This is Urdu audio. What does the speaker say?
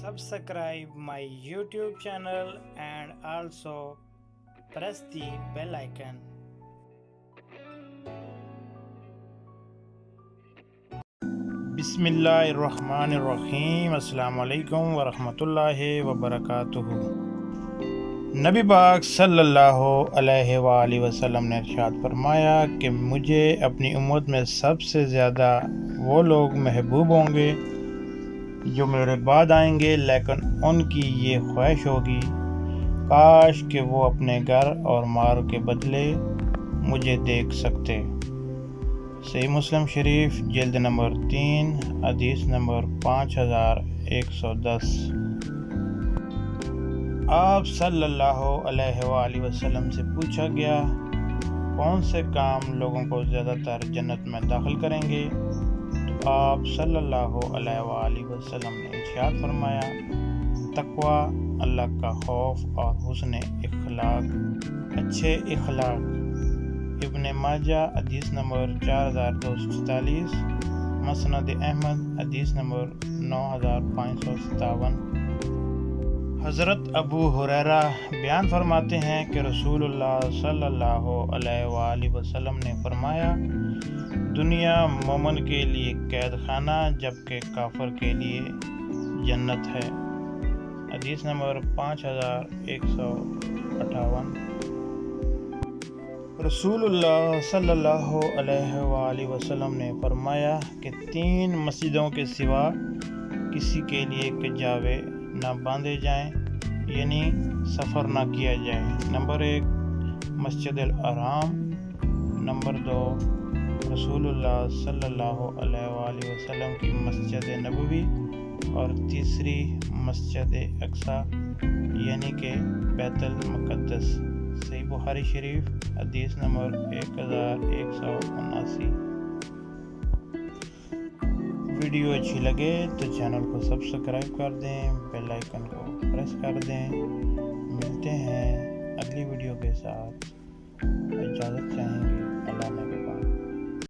Subscribe my YouTube channel and also press the bell icon. بسم اللہ الرحمن الرحیم. السلام علیکم ورحمۃ اللہ وبرکاتہ. نبی پاک صلی اللہ علیہ وآلہ وسلم نے ارشاد فرمایا کہ مجھے اپنی امت میں سب سے زیادہ وہ لوگ محبوب ہوں گے جو میرے بعد آئیں گے، لیکن ان کی یہ خواہش ہوگی کاش کہ وہ اپنے گھر اور مال کے بدلے مجھے دیکھ سکتے. صحیح مسلم شریف جلد نمبر 3 حدیث نمبر 5110. آپ صلی اللہ علیہ وآلہ وسلم سے پوچھا گیا کون سے کام لوگوں کو زیادہ تر جنت میں داخل کریں گے، تو آپ صلی اللہ علیہ وآلہ وسلم نے ارشاد فرمایا تقویٰ، اللہ کا خوف اور حسن اخلاق، اچھے اخلاق. ابن ماجہ حدیث نمبر 4244، مسند احمد حدیث نمبر 9557. حضرت ابو ہریرہ بیان فرماتے ہیں کہ رسول اللہ صلی اللہ علیہ وآلہ وسلم نے فرمایا دنیا مومن کے لیے قید خانہ جبکہ کافر کے لیے جنت ہے. حدیث نمبر 5158. رسول اللہ صلی اللہ علیہ وآلہ وسلم نے فرمایا کہ 3 مسجدوں کے سوا کسی کے لیے کجاوے نہ باندھے جائیں، یعنی سفر نہ کیا جائے. نمبر 1 مسجد الحرام، نمبر 2 رسول اللہ صلی اللہ علیہ وآلہ وسلم کی مسجد نبوی، اور تیسری مسجد اقصی یعنی کہ بیت المقدس. صحیح بخاری شریف حدیث نمبر 1179. ویڈیو اچھی لگے تو چینل کو سبسکرائب کر دیں، بیل آئیکن کو پریس کر دیں. ملتے ہیں اگلی ویڈیو کے ساتھ، اجازت چاہیں گے.